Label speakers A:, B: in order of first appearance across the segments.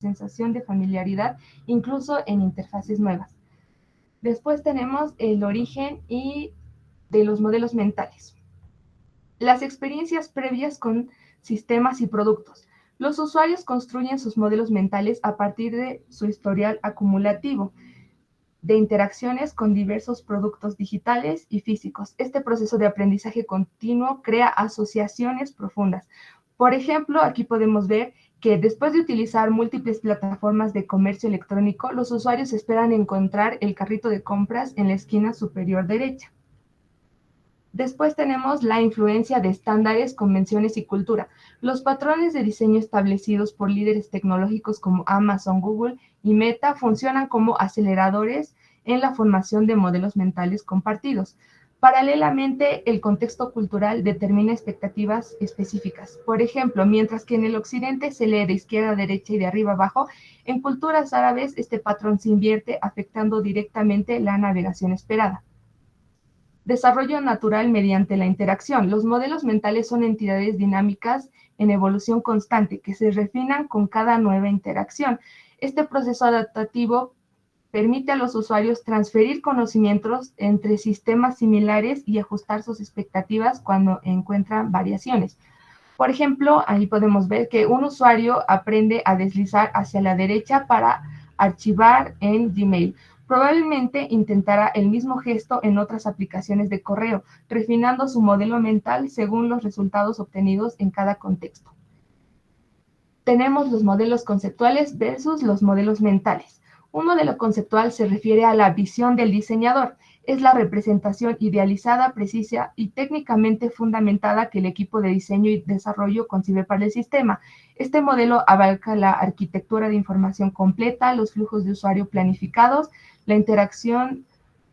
A: sensación de familiaridad, incluso en interfaces nuevas. Después tenemos el origen y de los modelos mentales. Las experiencias previas con sistemas y productos. Los usuarios construyen sus modelos mentales a partir de su historial acumulativo de interacciones con diversos productos digitales y físicos. Este proceso de aprendizaje continuo crea asociaciones profundas. Por ejemplo, aquí podemos ver que después de utilizar múltiples plataformas de comercio electrónico, los usuarios esperan encontrar el carrito de compras en la esquina superior derecha. Después tenemos la influencia de estándares, convenciones y cultura. Los patrones de diseño establecidos por líderes tecnológicos como Amazon, Google y Meta funcionan como aceleradores en la formación de modelos mentales compartidos. Paralelamente, el contexto cultural determina expectativas específicas. Por ejemplo, mientras que en el occidente se lee de izquierda a derecha y de arriba a abajo, en culturas árabes este patrón se invierte, afectando directamente la navegación esperada. Desarrollo natural mediante la interacción. Los modelos mentales son entidades dinámicas en evolución constante que se refinan con cada nueva interacción. Este proceso adaptativo permite a los usuarios transferir conocimientos entre sistemas similares y ajustar sus expectativas cuando encuentran variaciones. Por ejemplo, ahí podemos ver que un usuario aprende a deslizar hacia la derecha para archivar en Gmail. Probablemente intentará el mismo gesto en otras aplicaciones de correo, refinando su modelo mental según los resultados obtenidos en cada contexto. Tenemos los modelos conceptuales versus los modelos mentales. Un modelo conceptual se refiere a la visión del diseñador. Es la representación idealizada, precisa y técnicamente fundamentada que el equipo de diseño y desarrollo concibe para el sistema. Este modelo abarca la arquitectura de información completa, los flujos de usuario planificados, la interacción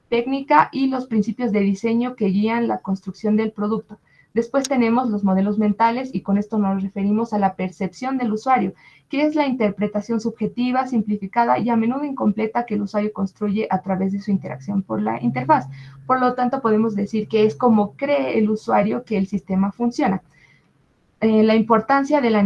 A: técnica y los principios de diseño que guían la construcción del producto. Después tenemos los modelos mentales y con esto nos referimos a la percepción del usuario, que es la interpretación subjetiva, simplificada y a menudo incompleta que el usuario construye a través de su interacción por la interfaz. Por lo tanto, podemos decir que es como cree el usuario que el sistema funciona. La importancia de la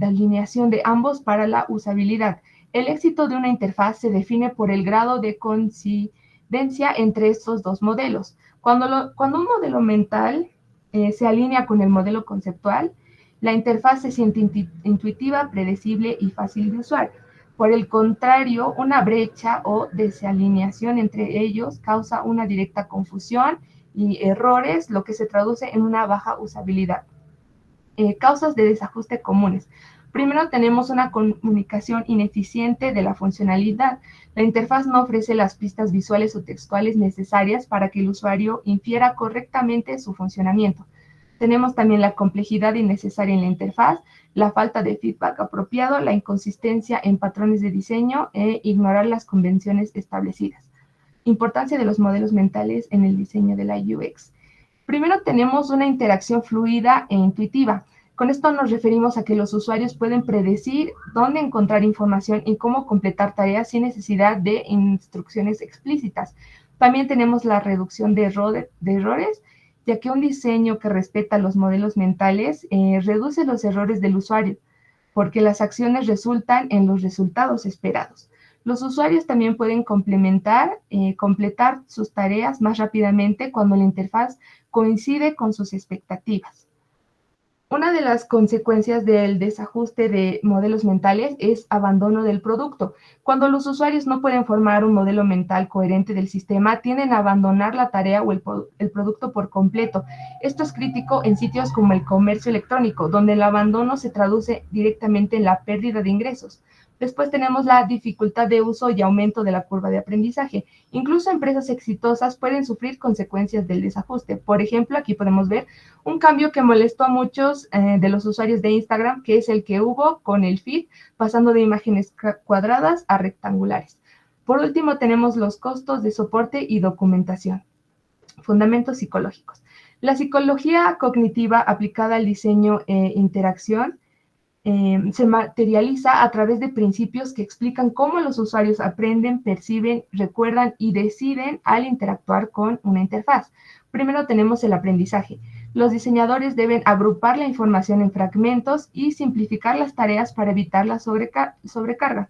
A: alineación de ambos para la usabilidad. El éxito de una interfaz se define por el grado de coincidencia entre estos dos modelos. Cuando un modelo mental se alinea con el modelo conceptual, la interfaz se siente intuitiva, predecible y fácil de usar. Por el contrario, una brecha o desalineación entre ellos causa una directa confusión y errores, lo que se traduce en una baja usabilidad. Causas de desajuste comunes. Primero tenemos una comunicación ineficiente de la funcionalidad. La interfaz no ofrece las pistas visuales o textuales necesarias para que el usuario infiera correctamente su funcionamiento. Tenemos también la complejidad innecesaria en la interfaz, la falta de feedback apropiado, la inconsistencia en patrones de diseño e ignorar las convenciones establecidas. Importancia de los modelos mentales en el diseño de la UX. Primero tenemos una interacción fluida e intuitiva. Con esto nos referimos a que los usuarios pueden predecir dónde encontrar información y cómo completar tareas sin necesidad de instrucciones explícitas. También tenemos la reducción de errores, ya que un diseño que respeta los modelos mentales reduce los errores del usuario, porque las acciones resultan en los resultados esperados. Los usuarios también pueden completar sus tareas más rápidamente cuando la interfaz coincide con sus expectativas. Una de las consecuencias del desajuste de modelos mentales es abandono del producto. Cuando los usuarios no pueden formar un modelo mental coherente del sistema, tienden a abandonar la tarea o el producto por completo. Esto es crítico en sitios como el comercio electrónico, donde el abandono se traduce directamente en la pérdida de ingresos. Después tenemos la dificultad de uso y aumento de la curva de aprendizaje. Incluso empresas exitosas pueden sufrir consecuencias del desajuste. Por ejemplo, aquí podemos ver un cambio que molestó a muchos de los usuarios de Instagram, que es el que hubo con el feed, pasando de imágenes cuadradas a rectangulares. Por último, tenemos los costos de soporte y documentación. Fundamentos psicológicos. La psicología cognitiva aplicada al diseño e interacción se materializa a través de principios que explican cómo los usuarios aprenden, perciben, recuerdan y deciden al interactuar con una interfaz. Primero tenemos el aprendizaje. Los diseñadores deben agrupar la información en fragmentos y simplificar las tareas para evitar la sobrecarga.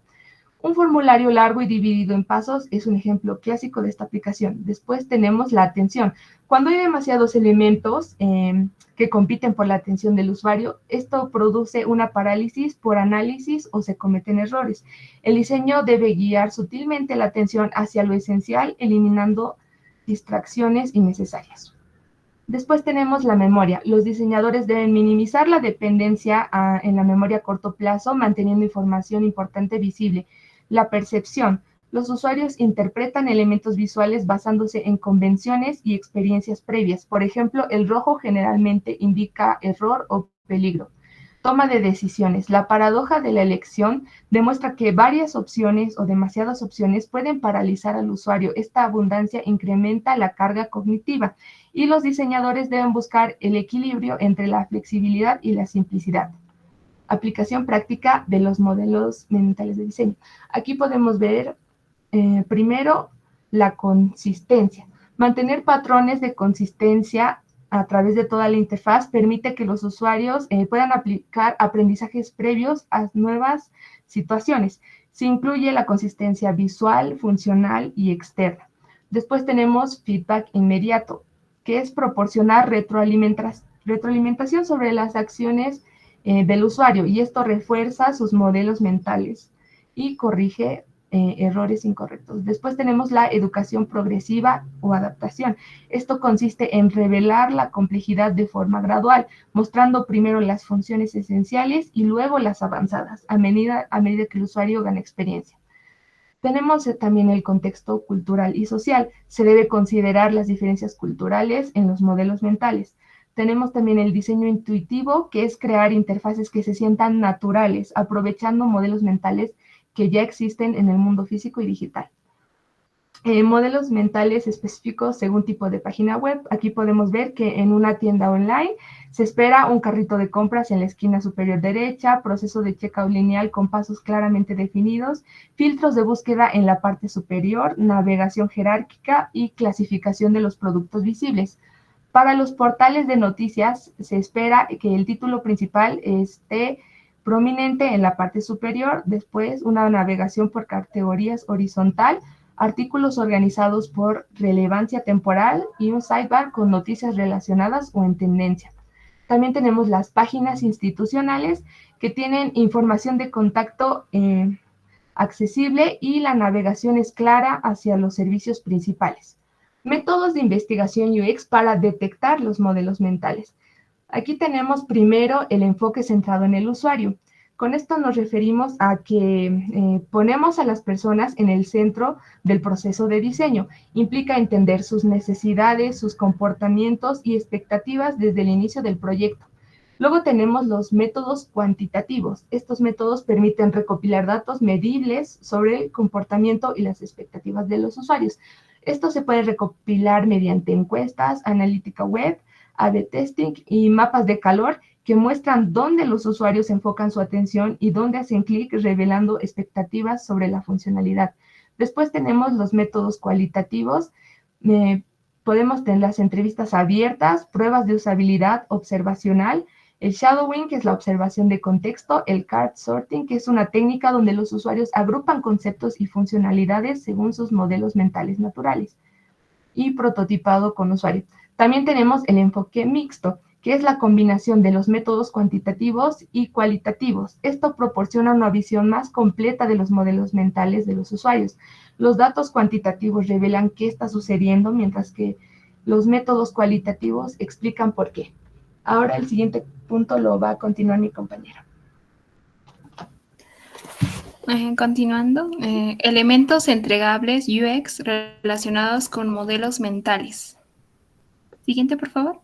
A: Un formulario largo y dividido en pasos es un ejemplo clásico de esta aplicación. Después tenemos la atención. Cuando hay demasiados elementos que compiten por la atención del usuario, esto produce una parálisis por análisis o se cometen errores. El diseño debe guiar sutilmente la atención hacia lo esencial, eliminando distracciones innecesarias. Después tenemos la memoria. Los diseñadores deben minimizar la dependencia en la memoria a corto plazo, manteniendo información importante visible. La percepción. Los usuarios interpretan elementos visuales basándose en convenciones y experiencias previas. Por ejemplo, el rojo generalmente indica error o peligro. Toma de decisiones. La paradoja de la elección demuestra que varias opciones o demasiadas opciones pueden paralizar al usuario. Esta abundancia incrementa la carga cognitiva y los diseñadores deben buscar el equilibrio entre la flexibilidad y la simplicidad. Aplicación práctica de los modelos mentales de diseño. Aquí podemos ver primero la consistencia. Mantener patrones de consistencia a través de toda la interfaz permite que los usuarios puedan aplicar aprendizajes previos a nuevas situaciones. Se incluye la consistencia visual, funcional y externa. Después tenemos feedback inmediato, que es proporcionar retroalimentación sobre las acciones del usuario, y esto refuerza sus modelos mentales y corrige errores incorrectos. Después tenemos la educación progresiva o adaptación. Esto consiste en revelar la complejidad de forma gradual, mostrando primero las funciones esenciales y luego las avanzadas, a medida que el usuario gana experiencia. Tenemos también el contexto cultural y social. Se debe considerar las diferencias culturales en los modelos mentales. Tenemos también el diseño intuitivo, que es crear interfaces que se sientan naturales, aprovechando modelos mentales que ya existen en el mundo físico y digital. Modelos mentales específicos según tipo de página web. Aquí podemos ver que en una tienda online se espera un carrito de compras en la esquina superior derecha, proceso de checkout lineal con pasos claramente definidos, filtros de búsqueda en la parte superior, navegación jerárquica y clasificación de los productos visibles. Para los portales de noticias se espera que el título principal esté prominente en la parte superior, después una navegación por categorías horizontal, artículos organizados por relevancia temporal y un sidebar con noticias relacionadas o en tendencia. También tenemos las páginas institucionales que tienen información de contacto accesible y la navegación es clara hacia los servicios principales. Métodos de investigación UX para detectar los modelos mentales. Aquí tenemos primero el enfoque centrado en el usuario. Con esto nos referimos a que ponemos a las personas en el centro del proceso de diseño. Implica entender sus necesidades, sus comportamientos y expectativas desde el inicio del proyecto. Luego tenemos los métodos cuantitativos. Estos métodos permiten recopilar datos medibles sobre el comportamiento y las expectativas de los usuarios. Esto se puede recopilar mediante encuestas, analítica web, A/B testing y mapas de calor que muestran dónde los usuarios enfocan su atención y dónde hacen clic, revelando expectativas sobre la funcionalidad. Después tenemos los métodos cualitativos. Podemos tener las entrevistas abiertas, pruebas de usabilidad observacional, el shadowing, que es la observación de contexto, el card sorting, que es una técnica donde los usuarios agrupan conceptos y funcionalidades según sus modelos mentales naturales, y prototipado con usuario. También tenemos el enfoque mixto, que es la combinación de los métodos cuantitativos y cualitativos. Esto proporciona una visión más completa de los modelos mentales de los usuarios. Los datos cuantitativos revelan qué está sucediendo, mientras que los métodos cualitativos explican por qué. Ahora el siguiente punto lo va a continuar mi compañero.
B: Continuando, elementos entregables UX relacionados con modelos mentales. Siguiente, por favor.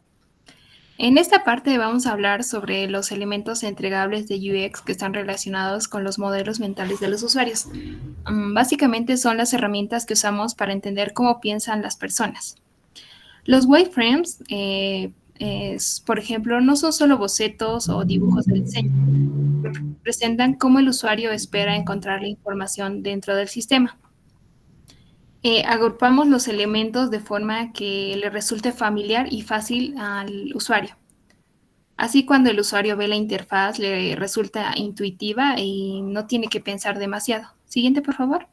B: En esta parte vamos a hablar sobre los elementos entregables de UX que están relacionados con los modelos mentales de los usuarios. Básicamente son las herramientas que usamos para entender cómo piensan las personas. Los wireframes, por ejemplo, no son solo bocetos o dibujos de diseño. representan cómo el usuario espera encontrar la información dentro del sistema. Agrupamos los elementos de forma que le resulte familiar y fácil al usuario. Así, cuando el usuario ve la interfaz, le resulta intuitiva y no tiene que pensar demasiado. Siguiente, por favor.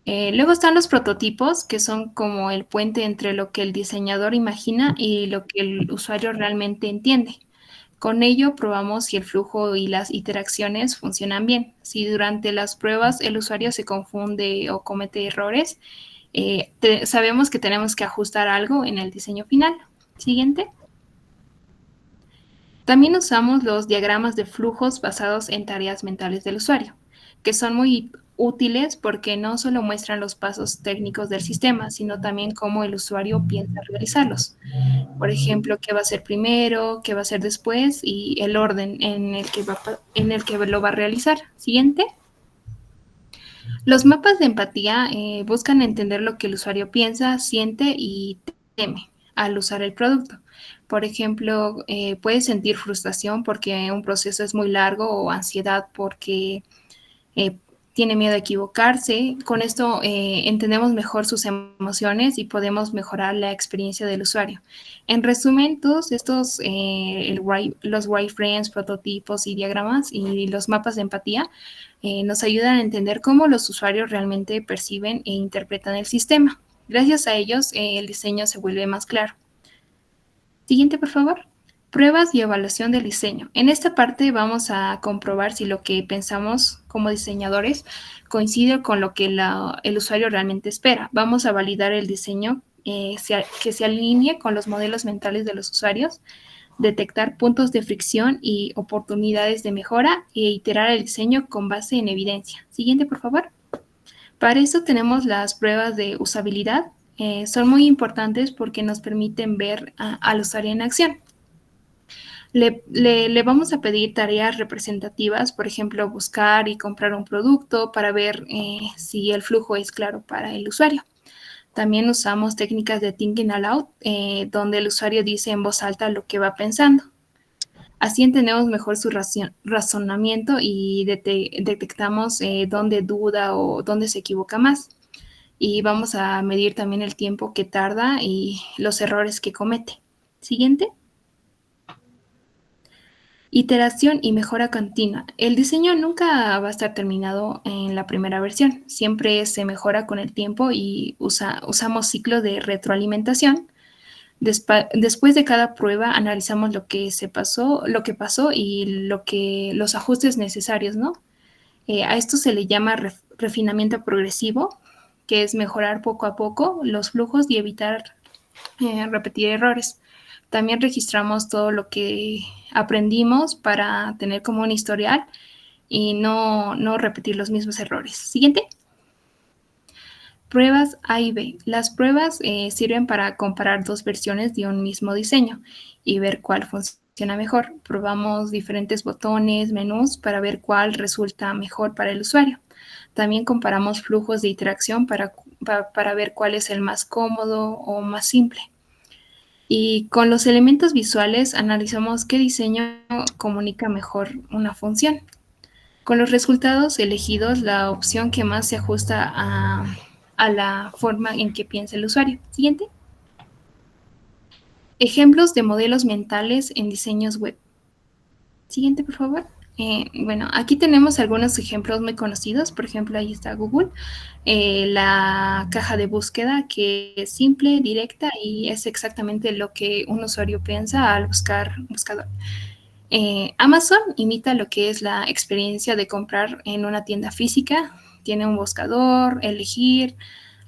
B: Luego están los prototipos, que son como el puente entre lo que el diseñador imagina y lo que el usuario realmente entiende. Con ello probamos si el flujo y las interacciones funcionan bien. Si durante las pruebas el usuario se confunde o comete errores, sabemos que tenemos que ajustar algo en el diseño final. Siguiente. También usamos los diagramas de flujos basados en tareas mentales del usuario, que son muy útiles porque no solo muestran los pasos técnicos del sistema, sino también cómo el usuario piensa realizarlos. Por ejemplo, qué va a hacer primero, qué va a hacer después y el orden en el que lo va a realizar. Siguiente. Los mapas de empatía buscan entender lo que el usuario piensa, siente y teme al usar el producto. Por ejemplo, puede sentir frustración porque un proceso es muy largo o ansiedad porque eh, tiene miedo a equivocarse. Con esto entendemos mejor sus emociones y podemos mejorar la experiencia del usuario. En resumen, todos estos, los wireframes, prototipos y diagramas y los mapas de empatía nos ayudan a entender cómo los usuarios realmente perciben e interpretan el sistema. Gracias a ellos, el diseño se vuelve más claro. Siguiente, por favor. Pruebas y evaluación del diseño. En esta parte vamos a comprobar si lo que pensamos como diseñadores coincide con lo que el usuario realmente espera. Vamos a validar el diseño que se alinee con los modelos mentales de los usuarios, detectar puntos de fricción y oportunidades de mejora e iterar el diseño con base en evidencia. Siguiente, por favor. Para eso tenemos las pruebas de usabilidad. Son muy importantes porque nos permiten ver al usuario en acción. Le vamos a pedir tareas representativas, por ejemplo, buscar y comprar un producto para ver si el flujo es claro para el usuario. También usamos técnicas de thinking aloud, donde el usuario dice en voz alta lo que va pensando. Así entendemos mejor su razonamiento y detectamos dónde duda o dónde se equivoca más. Y vamos a medir también el tiempo que tarda y los errores que comete. Siguiente. Iteración y mejora continua. El diseño nunca va a estar terminado en la primera versión. Siempre se mejora con el tiempo y usamos ciclos de retroalimentación. Después de cada prueba analizamos lo que pasó y los ajustes necesarios, ¿no? A esto se le llama refinamiento progresivo, que es mejorar poco a poco los flujos y evitar repetir errores. También registramos todo lo que aprendimos para tener como un historial y no repetir los mismos errores. Siguiente. Pruebas A y B. Las pruebas sirven para comparar dos versiones de un mismo diseño y ver cuál funciona mejor. Probamos diferentes botones, menús para ver cuál resulta mejor para el usuario. También comparamos flujos de interacción para ver cuál es el más cómodo o más simple. Y con los elementos visuales analizamos qué diseño comunica mejor una función. Con los resultados elegidos, la opción que más se ajusta a la forma en que piensa el usuario. Siguiente. Ejemplos de modelos mentales en diseños web. Siguiente, por favor. Bueno, aquí tenemos algunos ejemplos muy conocidos. Por ejemplo, ahí está Google, la caja de búsqueda, que es simple, directa y es exactamente lo que un usuario piensa al buscar un buscador. Amazon imita lo que es la experiencia de comprar en una tienda física. Tiene un buscador, elegir,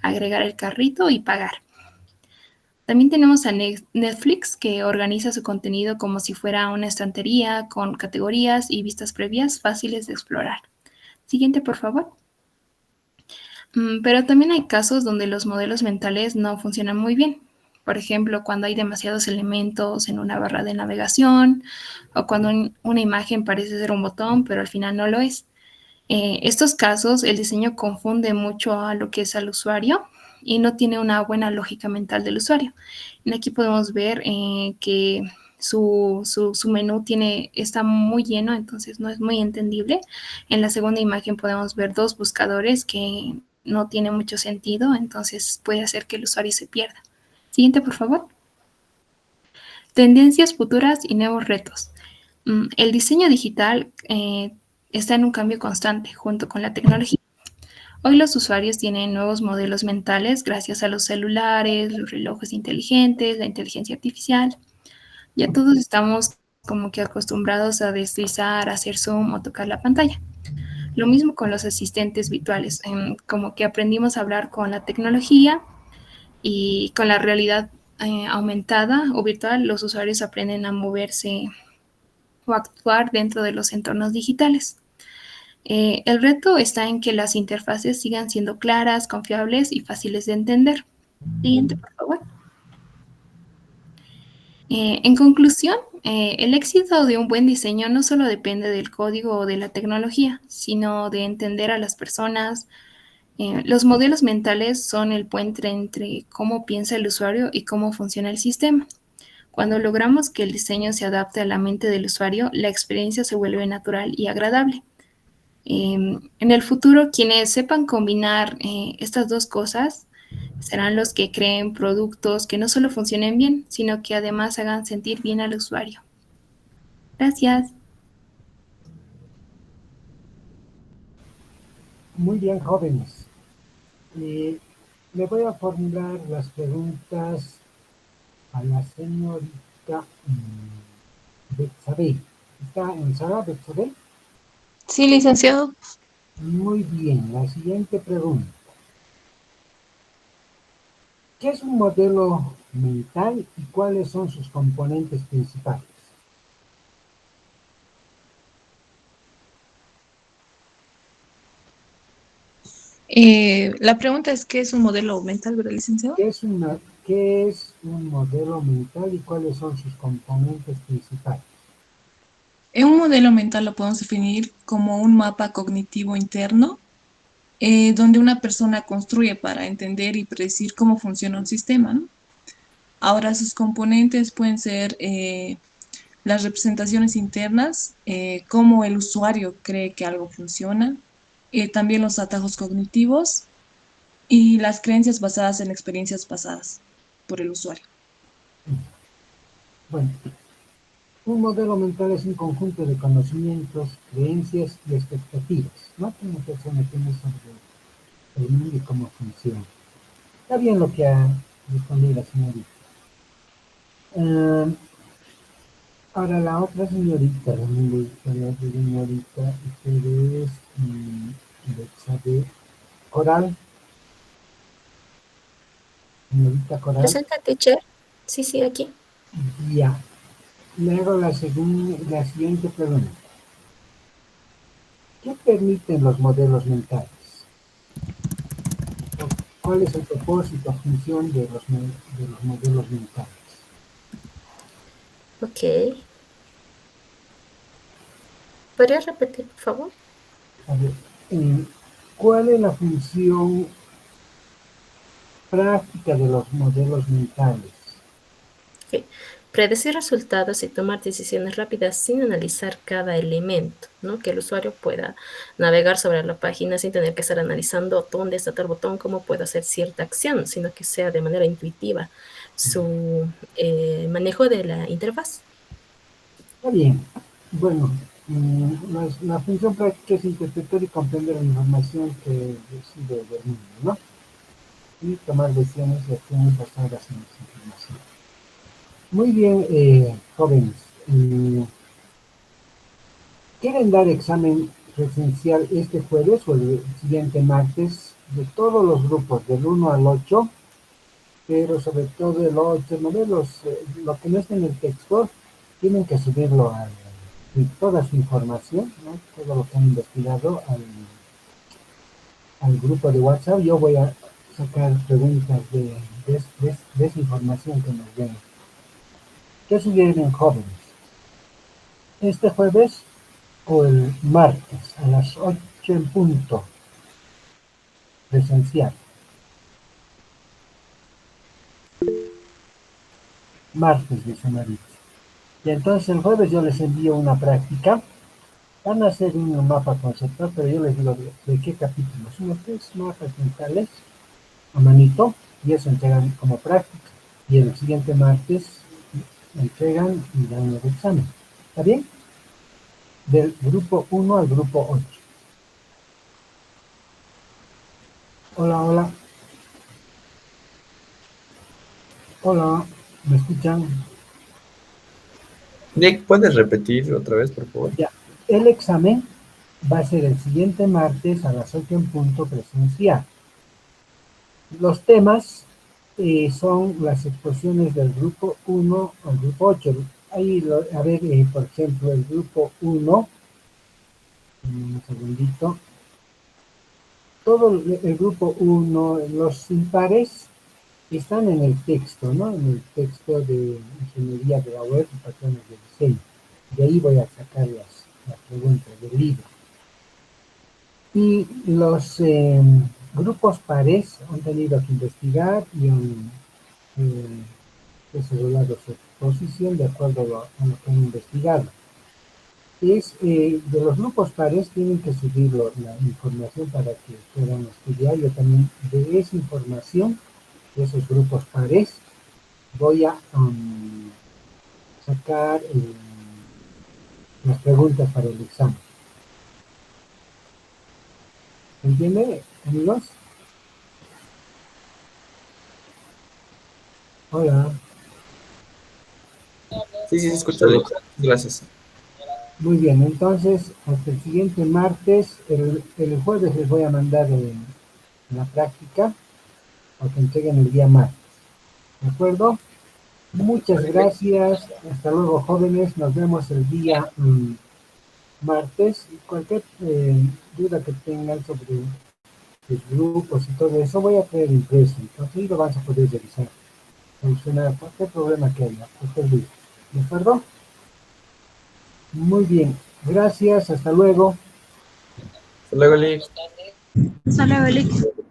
B: agregar el carrito y pagar. También tenemos a Netflix, que organiza su contenido como si fuera una estantería con categorías y vistas previas fáciles de explorar. Siguiente, por favor. Pero también hay casos donde los modelos mentales no funcionan muy bien. Por ejemplo, cuando hay demasiados elementos en una barra de navegación o cuando una imagen parece ser un botón, pero al final no lo es. Estos casos, el diseño confunde mucho a lo que es al usuario y no tiene una buena lógica mental del usuario. Aquí podemos ver que su menú está muy lleno, entonces no es muy entendible. En la segunda imagen podemos ver dos buscadores que no tienen mucho sentido, entonces puede hacer que el usuario se pierda. Siguiente, por favor. Tendencias futuras y nuevos retos. El diseño digital está en un cambio constante junto con la tecnología. Hoy los usuarios tienen nuevos modelos mentales gracias a los celulares, los relojes inteligentes, la inteligencia artificial. Ya todos estamos como que acostumbrados a deslizar, a hacer zoom o tocar la pantalla. Lo mismo con los asistentes virtuales, como que aprendimos a hablar con la tecnología y con la realidad aumentada o virtual, los usuarios aprenden a moverse o actuar dentro de los entornos digitales. El reto está en que las interfaces sigan siendo claras, confiables y fáciles de entender. Siguiente, por favor. En conclusión, el éxito de un buen diseño no solo depende del código o de la tecnología, sino de entender a las personas. Los modelos mentales son el puente entre cómo piensa el usuario y cómo funciona el sistema. Cuando logramos que el diseño se adapte a la mente del usuario, la experiencia se vuelve natural y agradable. En el futuro, quienes sepan combinar estas dos cosas serán los que creen productos que no solo funcionen bien, sino que además hagan sentir bien al usuario. Gracias.
C: Muy bien, jóvenes. Le voy a formular las preguntas a la señorita Betsabe. ¿Está en sala, Betsabe?
D: Sí, licenciado.
C: Muy bien, la siguiente pregunta. ¿Qué es un modelo mental y cuáles son sus componentes principales?
D: La pregunta es, ¿qué es un modelo mental, verdad, licenciado?
C: ¿Qué es un modelo mental y cuáles son sus componentes principales?
D: En un modelo mental lo podemos definir como un mapa cognitivo interno, donde una persona construye para entender y predecir cómo funciona un sistema, ¿no? Ahora, sus componentes pueden ser las representaciones internas, cómo el usuario cree que algo funciona, también los atajos cognitivos y las creencias basadas en experiencias pasadas por el usuario.
C: Bueno, un modelo mental es un conjunto de conocimientos, creencias y expectativas, ¿no? Que una persona tiene sobre el mundo y cómo funciona. Está bien lo que ha respondido la señorita. Ahora la otra señorita, la otra señorita, ustedes, Betsabe Coral, señorita Coral,
E: Presenta, teacher. Sí, sí, aquí.
C: ya. Le hago la siguiente pregunta. ¿Qué permiten los modelos mentales? ¿Cuál es el propósito o función de los modelos mentales?
E: Ok. ¿Podría repetir, por favor?
C: A ver, ¿cuál es la función práctica de los modelos mentales?
E: Ok. Predecir resultados y tomar decisiones rápidas sin analizar cada elemento, ¿no? Que el usuario pueda navegar sobre la página sin tener que estar analizando dónde está tal botón, cómo puedo hacer cierta acción, sino que sea de manera intuitiva su manejo de la interfaz.
C: Está bien. Bueno, la función práctica es interpretar y comprender la información que recibe del mundo, ¿no? Y tomar decisiones y acciones basadas en esa información. Muy bien, jóvenes. ¿Quieren dar examen presencial este jueves o el siguiente martes de todos los grupos, del 1 al 8? Pero sobre todo el 8, ¿no? Lo que no está en el texto, tienen que subirlo y toda su información, ¿no? Todo lo que han investigado al grupo de WhatsApp. Yo voy a sacar preguntas de esa información que nos den. ¿Qué sugieren, jóvenes? Este jueves o el martes a las 8 en punto, presencial. Martes, dice Maritza. Y entonces el jueves yo les envío una práctica. Van a hacer un mapa conceptual, pero yo les digo de qué capítulos. Unos 3 mapas mentales a manito, y eso entregan como práctica. Y el siguiente martes entregan y dan el examen. ¿Está bien? Del grupo 1 al grupo 8. Hola, hola. Hola, ¿me escuchan?
F: Nick, ¿puedes repetir otra vez, por favor?
C: Ya, el examen va a ser el siguiente martes a las 8 en punto presencial. Los temas son las exposiciones del grupo 1 al grupo 8. Ahí, a ver, por ejemplo, el grupo 1, un segundito. Todo el grupo 1, los impares, están en el texto, ¿no? En el texto de Ingeniería de la Web y Patrones de Diseño. De ahí voy a sacar las preguntas del libro. Y los grupos pares han tenido que investigar y han desarrollado su posición de acuerdo a lo que han investigado. De los grupos pares tienen que subir la información para que puedan estudiar. Yo también de esa información, de esos grupos pares, voy a sacar las preguntas para el examen. ¿Entiende, amigos? Hola.
F: Sí, sí, se escucha bien. Gracias.
C: Muy bien, entonces hasta el siguiente martes, el jueves les voy a mandar la práctica para que entreguen el día martes. ¿De acuerdo? Muchas gracias. Hasta luego, jóvenes. Nos vemos el día martes. Cualquier duda que tengan sobre los grupos y todo eso, voy a traer impreso. Entonces ahí lo vas a poder revisar. Solucionar cualquier problema que haya. Cualquier duda. ¿De acuerdo? Muy bien. Gracias. Hasta luego.
F: Hasta luego, Nick.
G: Hasta luego, Lick.